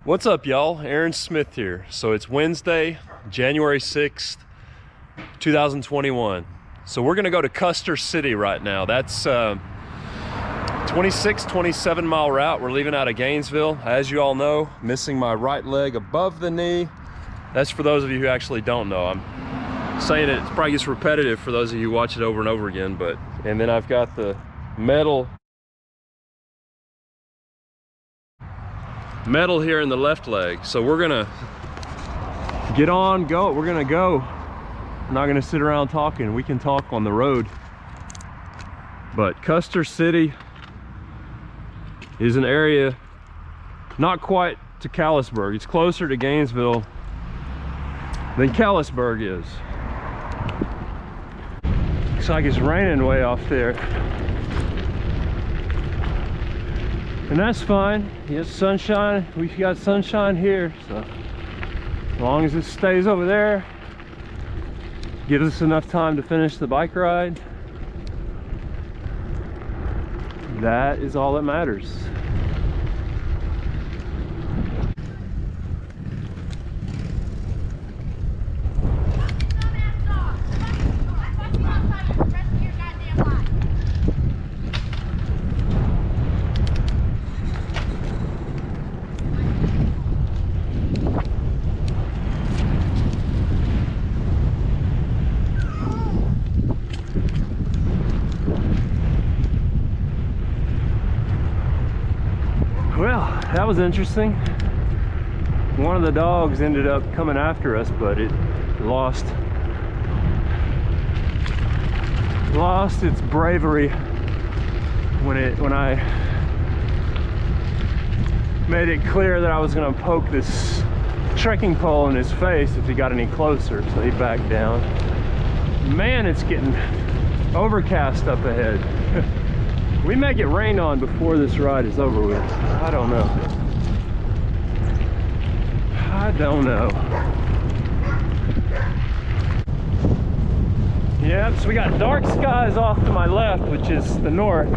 What's up, y'all? Aaron Smith here. So it's Wednesday, January 6th, 2021. So we're gonna go to Custer City right now. That's 27 mile route. We're leaving out of Gainesville. As you all know, missing my right leg above the knee. That's for those of you who actually don't know. I'm saying it probably gets repetitive for those of you who watch it over and over again, and then I've got the metal here in the left leg. So we're gonna get on, go. We're gonna go. I'm not gonna sit around talking. We can talk on the road. But Custer City is an area not quite to Callisburg. It's closer to Gainesville than Callisburg is. Looks like it's raining way off there. And that's fine. Yes, sunshine. We've got sunshine here, so as long as it stays over there, gives us enough time to finish the bike ride. That is all that matters. Well, that was interesting. One of the dogs ended up coming after us, but it lost its bravery when I made it clear that I was going to poke this trekking pole in his face if he got any closer, so he backed down. Man, it's getting overcast up ahead. We may get rained on before this ride is over with. I don't know. I don't know. Yep, so we got dark skies off to my left, which is the north,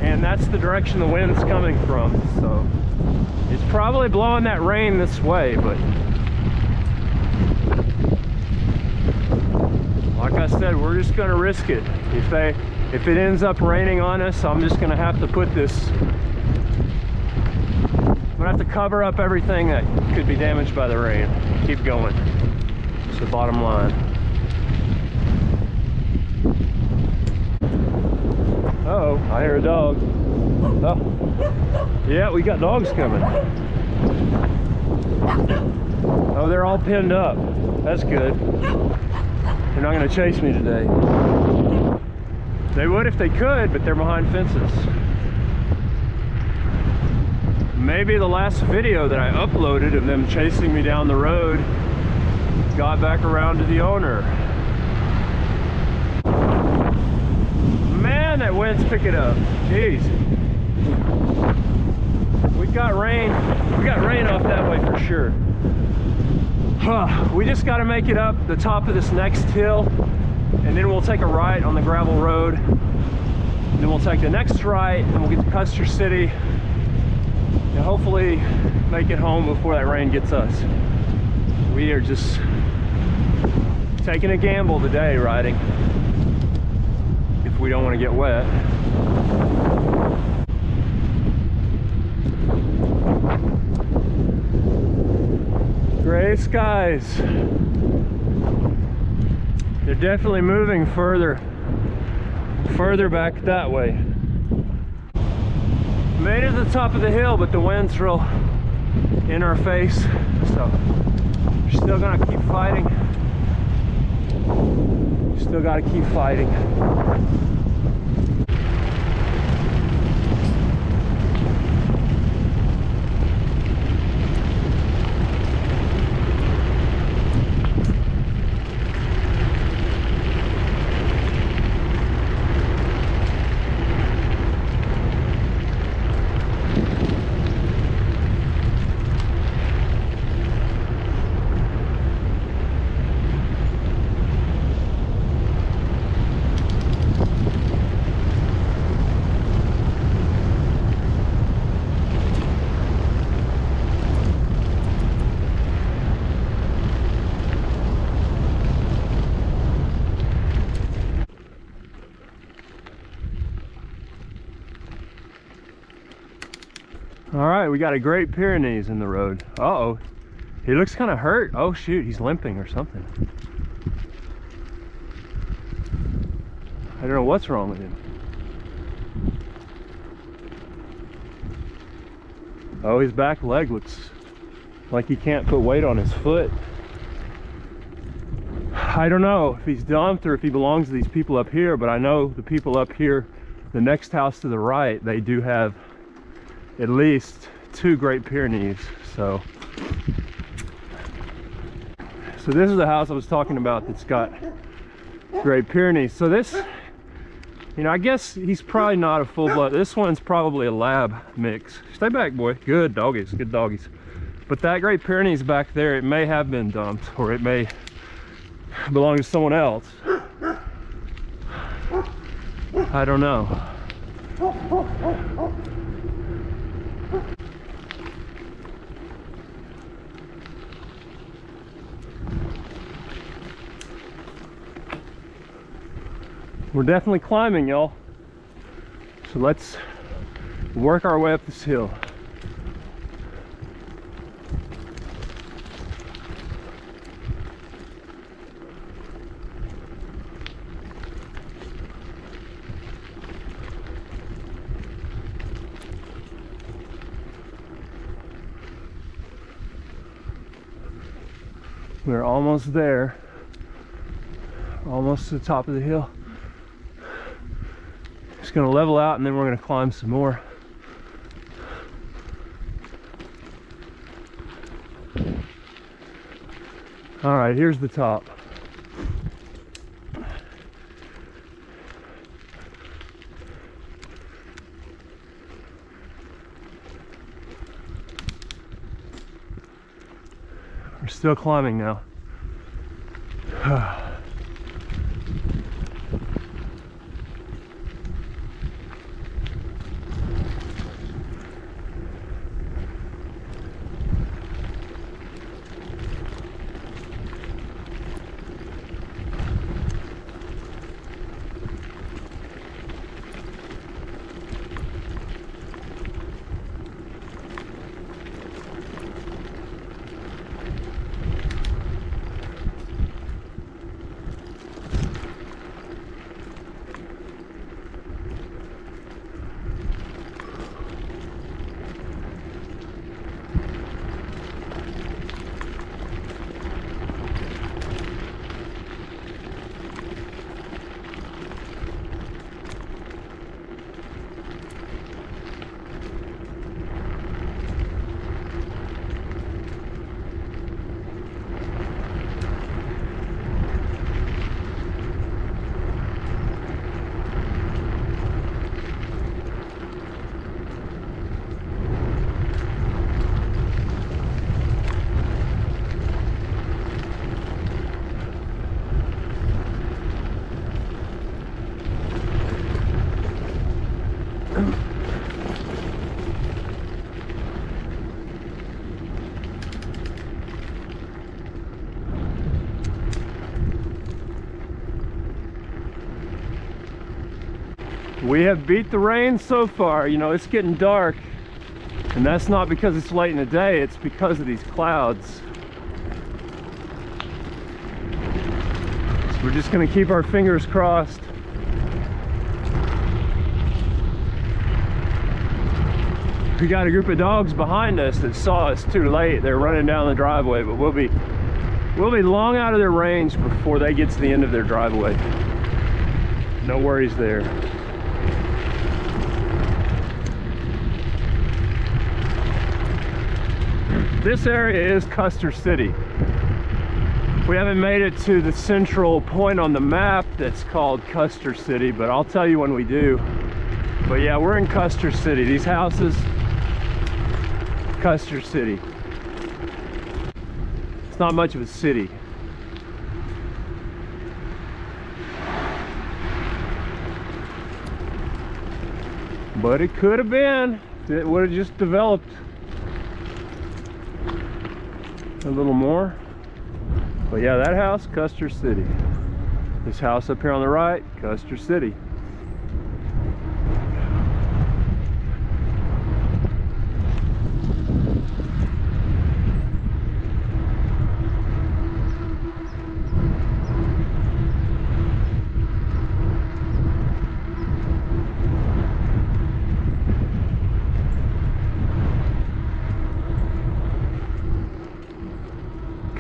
and that's the direction the wind's coming from. So it's probably blowing that rain this way, but like I said, we're just gonna risk it. If it ends up raining on us, I'm just gonna have to I'm gonna have to cover up everything that could be damaged by the rain. Keep going. It's the bottom line. Uh-oh, I hear a dog. Oh, yeah, we got dogs coming. Oh, they're all pinned up. That's good. They're not gonna chase me today. They would if they could, but they're behind fences. Maybe the last video that I uploaded of them chasing me down the road got back around to the owner. Man, that wind's picking up. Jeez. We got rain off that way for sure. We just got to make it up the top of this next hill, and then we'll take a right on the gravel road, and then we'll take the next right, and we'll get to Custer City, and hopefully make it home before that rain gets us. We are just taking a gamble today riding, if we don't want to get wet. Gray skies. They're definitely moving further back that way. Made it to the top of the hill, but the wind's real in our face, so we're still gonna keep fighting. Still gotta keep fighting. right, we got a Great Pyrenees in the road. Uh-oh. He looks kind of hurt. Oh shoot, he's limping or something. I don't know what's wrong with him. Oh, his back leg looks like he can't put weight on his foot. I don't know if he's dumped or if he belongs to these people up here, but I know the people up here, the next house to the right, they do have at least 2 Great Pyrenees. So this is the house I was talking about that's got Great Pyrenees. So this, you know, I guess he's probably not a full-blood. This one's probably a lab mix. Stay back, boy. Good doggies, good doggies. But that Great Pyrenees back there, it may have been dumped, or it may belong to someone else. I don't know. We're definitely climbing, y'all. So let's work our way up this hill. We're almost there. Almost to the top of the hill. Just gonna level out and then we're gonna climb some more. All right, here's the top. We're still climbing now. We have beat the rain so far. You know, it's getting dark, and that's not because it's late in the day, it's because of these clouds. So we're just gonna keep our fingers crossed. We got a group of dogs behind us that saw us too late. They're running down the driveway, but we'll be long out of their range before they get to the end of their driveway. No worries there. This area is Custer City. We haven't made it to the central point on the map that's called Custer City, but I'll tell you when we do. But yeah, we're in Custer City. These houses, Custer City. It's not much of a city. But it could have been. It would have just developed a little more. But yeah, that house, Custer City. This house up here on the right, Custer City.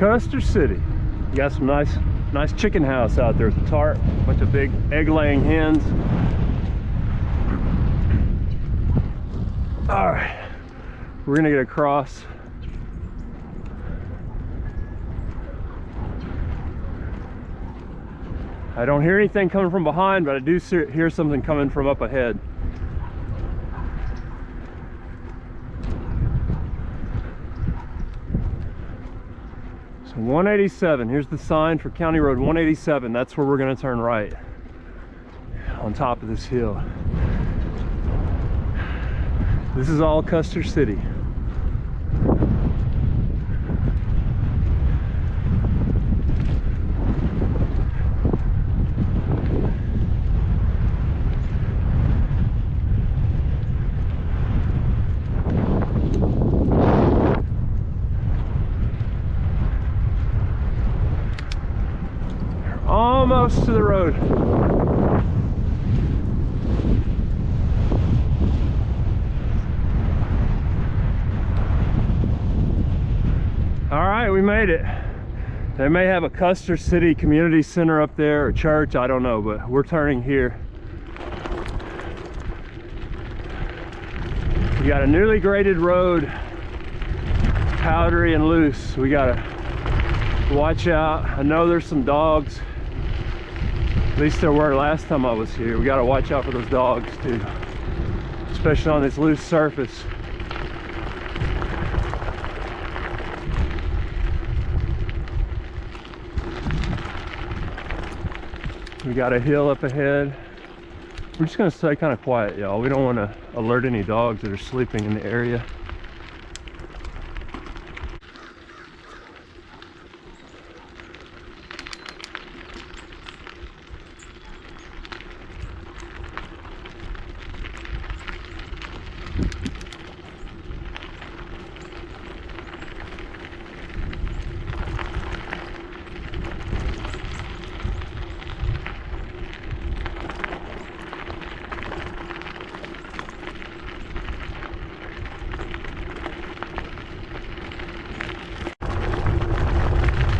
Custer City. You got some nice chicken house out there with a tarp, bunch of big egg-laying hens. All right, we're gonna get across. I don't hear anything coming from behind, but I do hear something coming from up ahead. So 187, here's the sign for County Road 187. That's where we're gonna turn right, on top of this hill. This is all Custer City. Almost to the road. All right, we made it. They may have a Custer City Community Center up there, or church, I don't know, but we're turning here. We got a newly graded road. It's powdery and loose. We gotta watch out. I know there's some dogs. At least there were last time I was here. We gotta watch out for those dogs too, especially on this loose surface. We got a hill up ahead. We're just gonna stay kind of quiet, y'all. We don't want to alert any dogs that are sleeping in the area.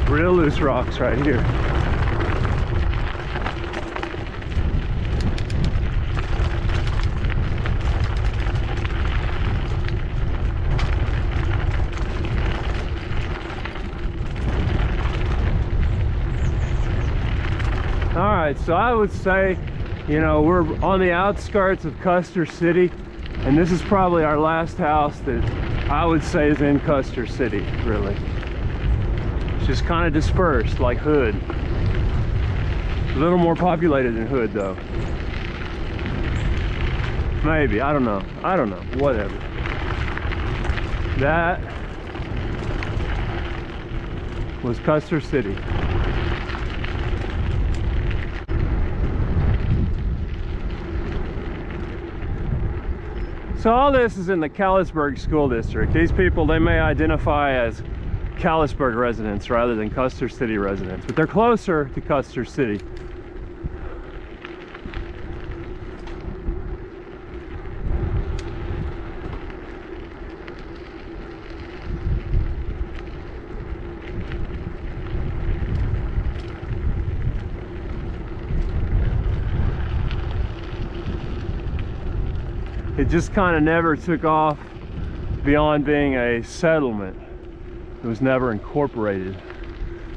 Real loose rocks right here. All right, so I would say, you know, we're on the outskirts of Custer City, and this is probably our last house that I would say is in Custer City, really. Just kind of dispersed like Hood. A little more populated than Hood though. Maybe, I don't know, whatever. That was Custer City. So all this is in the Callisburg School District. These people, they may identify as Callisburg residents rather than Custer City residents, but they're closer to Custer City. It just kind of never took off beyond being a settlement. It was never incorporated.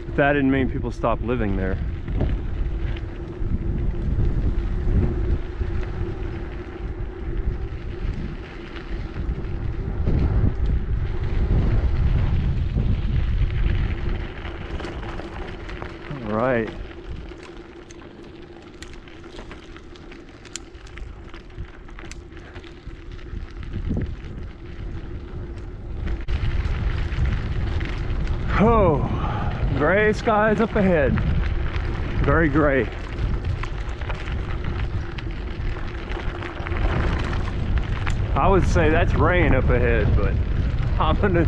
But that didn't mean people stopped living there. All right. Oh, gray skies up ahead. Very gray. I would say that's rain up ahead, but I'm gonna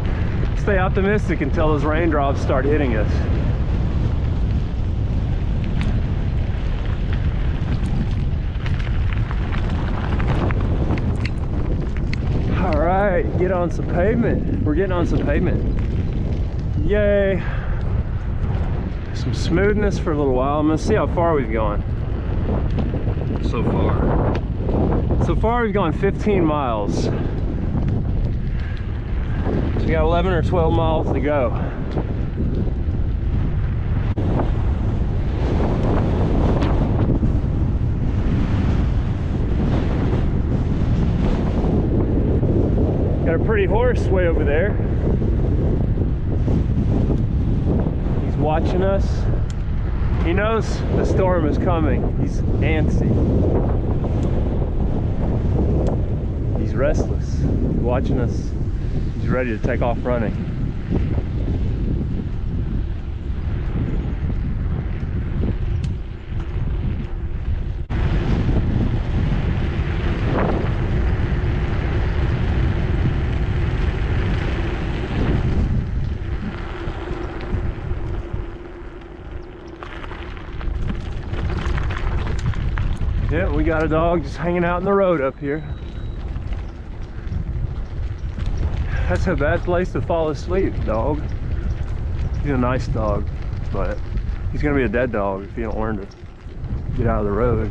stay optimistic until those raindrops start hitting us. All right, get on some pavement. We're getting on some pavement. Yay. some smoothness for a little while. I'm gonna see how far we've gone so far. So far we've gone 15 miles. So we got 11 or 12 miles to go. Got a pretty horse way over there. He's watching us. He knows the storm is coming. He's antsy. He's restless. He's watching us. He's ready to take off running. Yeah, we got a dog just hanging out in the road up here. That's a bad place to fall asleep, dog. He's a nice dog, but he's gonna be a dead dog if you don't learn to get out of the road.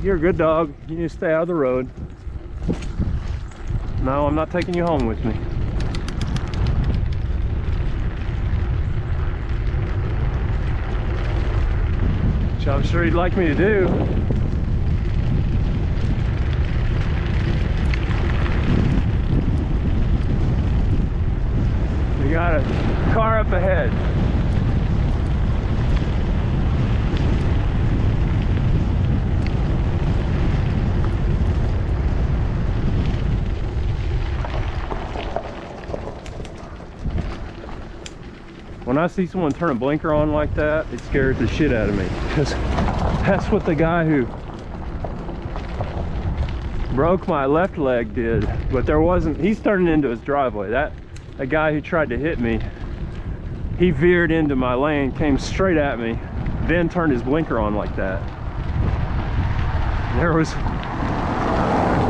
You're a good dog. You need to stay out of the road. No, I'm not taking you home with me. Which I'm sure he'd like me to do. We got a car up ahead. When I see someone turn a blinker on like that, it scares the shit out of me, because that's what the guy who broke my left leg did. But there wasn't, he's turning into his driveway. That guy who tried to hit me, he veered into my lane, came straight at me, then turned his blinker on like that. There was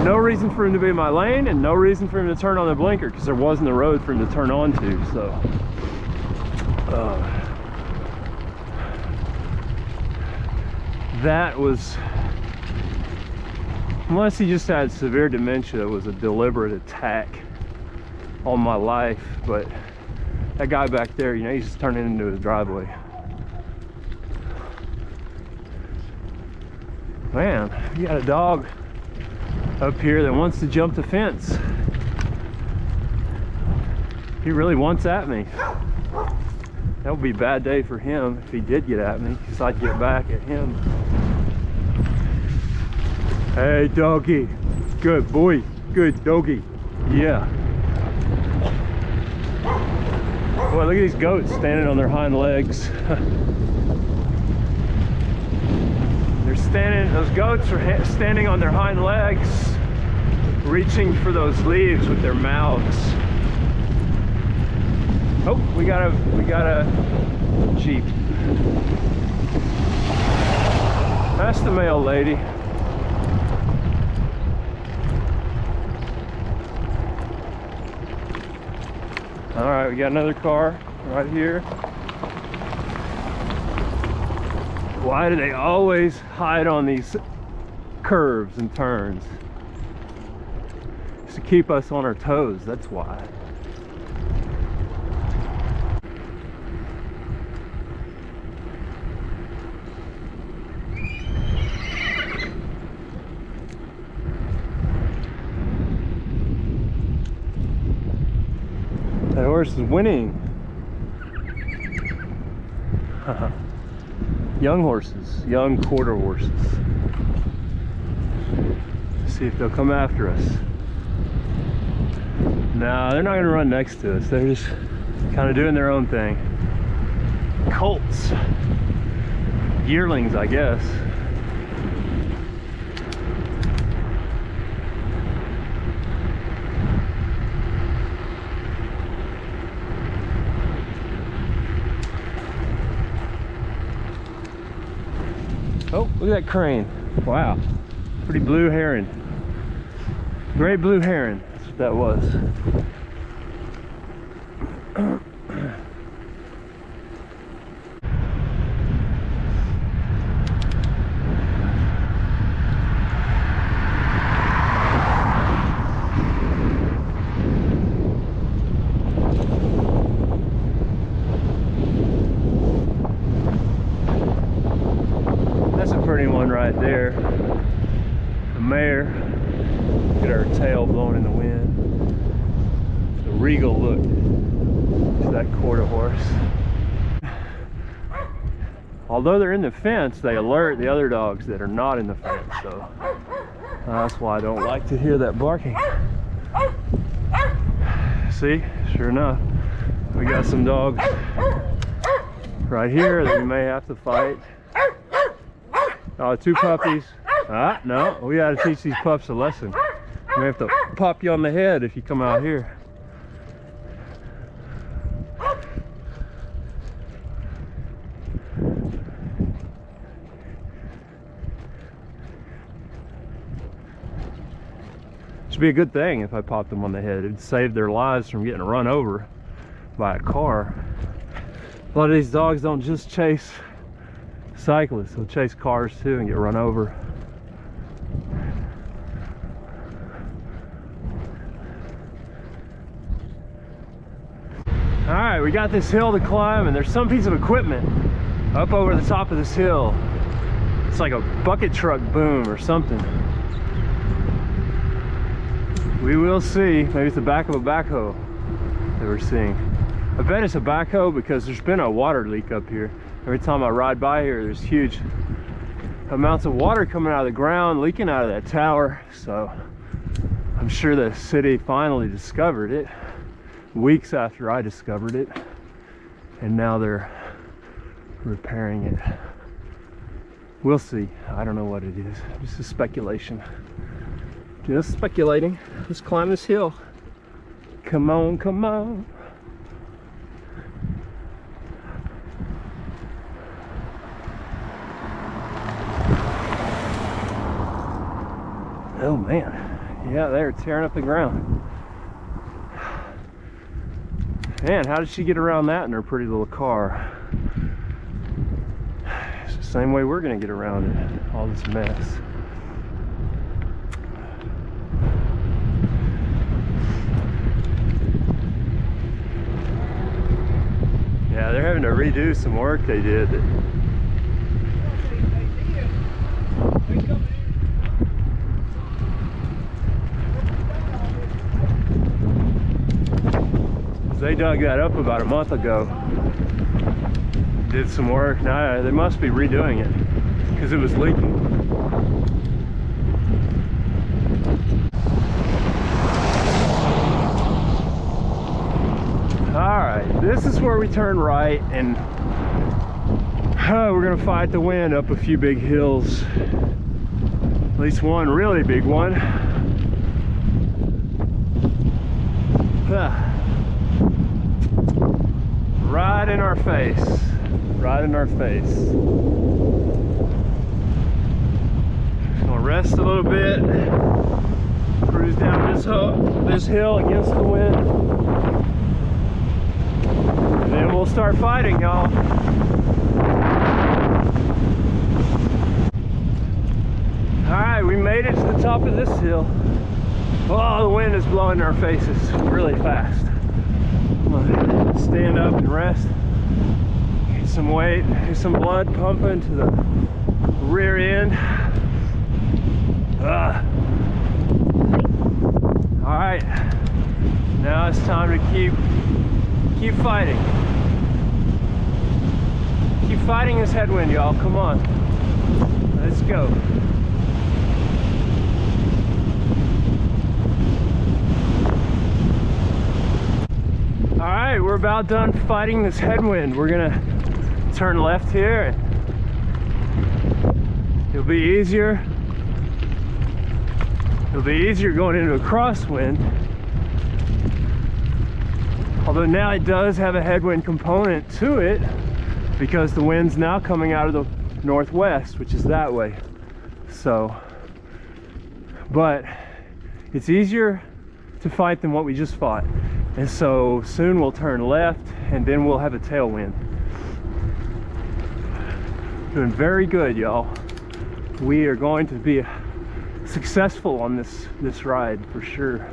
no reason for him to be in my lane and no reason for him to turn on the blinker, because there wasn't a road for him to turn onto. So that was, unless he just had severe dementia, it was a deliberate attack on my life. But that guy back there, you know, he's just turning into his driveway. Man, you got a dog up here that wants to jump the fence. He really wants at me. That would be a bad day for him if he did get at me, because I'd get back at him. Hey, doggy. Good boy. Good doggy. Yeah. Boy, look at these goats standing on their hind legs. They're standing, those goats are standing on their hind legs, reaching for those leaves with their mouths. Oh, we got a Jeep. That's the mail lady. All right, we got another car right here. Why do they always hide on these curves and turns? Just to keep us on our toes, that's why. That horse is winning. Young horses, young quarter horses. Let's see if they'll come after us. No, they're not gonna run next to us. They're just kind of doing their own thing. Colts. Yearlings, I guess. Oh, look at that crane. Wow. Pretty blue heron. Great blue heron. That's what that was. That's a pretty one right there. The mare. Look at her tail blowing in the wind. The regal look to that quarter horse. Although they're in the fence, they alert the other dogs that are not in the fence, so that's why I don't like to hear that barking. See, sure enough, we got some dogs right here that we may have to fight. Oh, 2 puppies. Ah, no, we gotta teach these pups a lesson. We have to pop you on the head if you come out here. Should be a good thing if I popped them on the head. It'd save their lives from getting run over by a car. A lot of these dogs don't just chase cyclists, they'll chase cars too and get run over. Alright, we got this hill to climb, and there's some piece of equipment up over the top of this hill. It's like a bucket truck boom or something. We will see. Maybe it's the back of a backhoe that we're seeing. I bet it's a backhoe because there's been a water leak up here. Every time I ride by here, there's huge amounts of water coming out of the ground, leaking out of that tower. So I'm sure the city finally discovered it weeks after I discovered it, and now they're repairing it. We'll see. I don't know what it is. Just a speculation. Just speculating. Let's climb this hill. Come on, come on. Oh man, yeah, they're tearing up the ground. Man, how did she get around that in her pretty little car? It's the same way we're gonna get around it, all this mess. Yeah, they're having to redo some work they did. They dug that up about a month ago. Did some work. Now they must be redoing it because it was leaking. Alright, this is where we turn right, and we're gonna fight the wind up a few big hills. At least one really big one. Right in our face. Right in our face. Just gonna rest a little bit. Cruise down this hill against the wind. And then we'll start fighting, y'all. Alright, we made it to the top of this hill. Oh, the wind is blowing in our faces really fast. I'm gonna stand up and rest. Get some weight, get some blood pumping to the rear end. Alright, now it's time to keep fighting. Keep fighting this headwind, y'all. Come on. Let's go. Alright, we're about done fighting this headwind. We're gonna turn left here. It'll be easier. It'll be easier going into a crosswind. Although now it does have a headwind component to it because the wind's now coming out of the northwest, which is that way. So, but it's easier to fight than what we just fought. And so soon we'll turn left and then we'll have a tailwind. Doing very good, y'all. We are going to be successful on this ride for sure.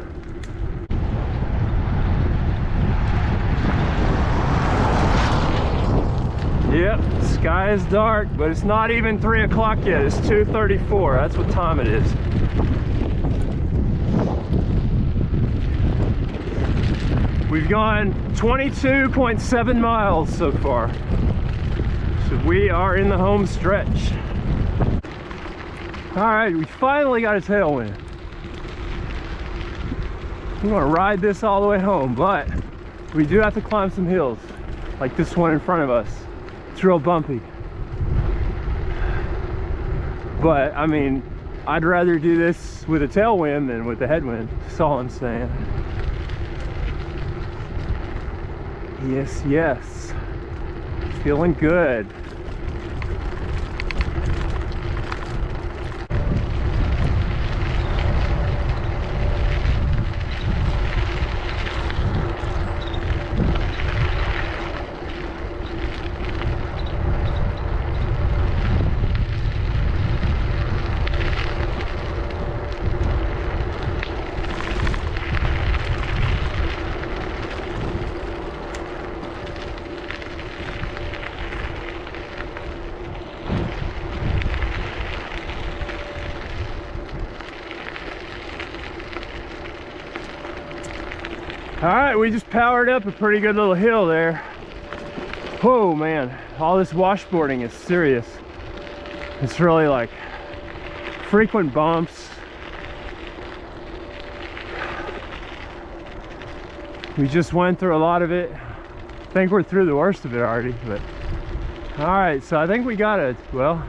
Yep, sky is dark, but it's not even 3 o'clock yet. It's 2:34. That's what time it is. We've gone 22.7 miles so far. So we are in the home stretch. All right, we finally got a tailwind. I'm gonna ride this all the way home, but we do have to climb some hills, like this one in front of us. It's real bumpy. But I mean, I'd rather do this with a tailwind than with a headwind. That's all I'm saying. Yes, yes. Feeling good. All right, we just powered up a pretty good little hill there. Whoa, man, all this washboarding is serious. It's really like frequent bumps. We just went through a lot of it. I think we're through the worst of it already, but. All right, so I think we got it. Well,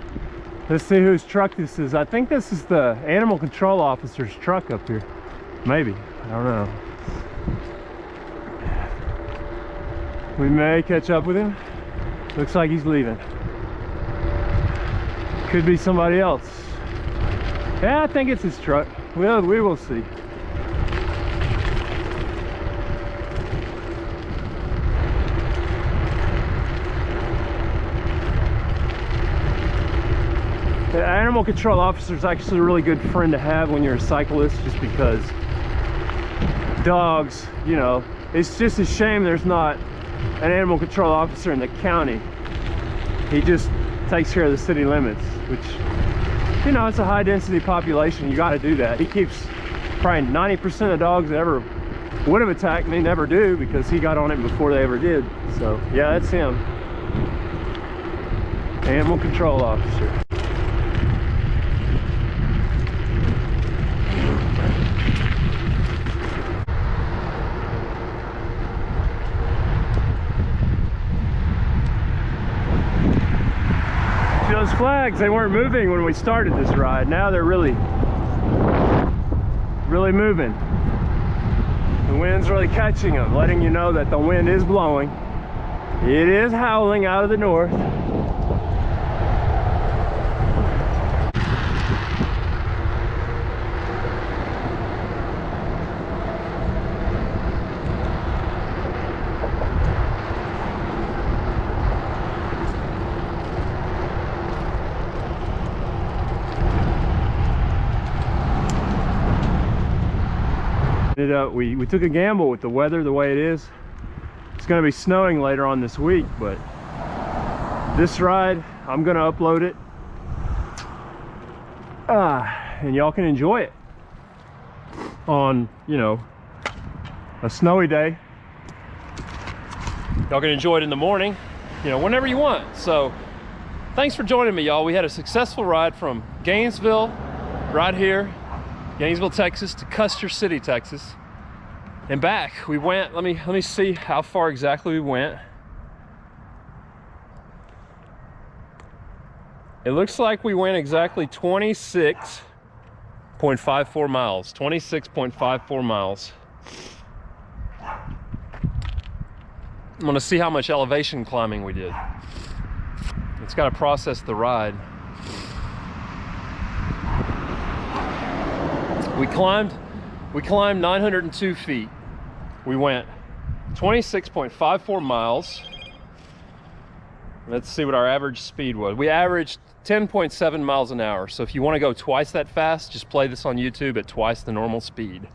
let's see whose truck this is. I think this is the animal control officer's truck up here. Maybe, I don't know. We may catch up with him. Looks like he's leaving. Could be somebody else. Yeah, I think it's his truck. We will see. The animal control officer is actually a really good friend to have when you're a cyclist, just because dogs, you know, it's just a shame there's not an animal control officer in the county. He just takes care of the city limits, which, you know, it's a high density population. You got to do that. He keeps probably 90% of dogs that ever would have attacked me never do, because he got on it before they ever did. So yeah, that's him. Animal control officer. Those flags, they weren't moving when we started this ride. Now they're really moving. The wind's really catching them, letting you know that the wind is blowing. It is howling out of the north. We took a gamble with the weather the way it is. It's going to be snowing later on this week, but this ride, I'm going to upload it and y'all can enjoy it on, you know, a snowy day. Y'all can enjoy it in the morning, you know, whenever you want. So thanks for joining me, y'all. We had a successful ride from Gainesville, right here, Gainesville, Texas, to Custer City, Texas, and back. We went, let me see how far exactly we went. It looks like we went exactly 26.54 miles. 26.54 miles. I'm gonna see how much elevation climbing we did. It's gotta process the ride. We climbed 902 feet. We went 26.54 miles. Let's see what our average speed was. We averaged 10.7 miles an hour. So if you want to go twice that fast, just play this on YouTube at twice the normal speed.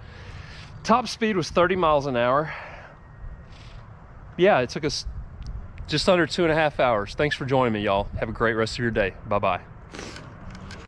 Top speed was 30 miles an hour. Yeah, it took us just under 2.5 hours. Thanks for joining me, y'all. Have a great rest of your day. Bye-bye.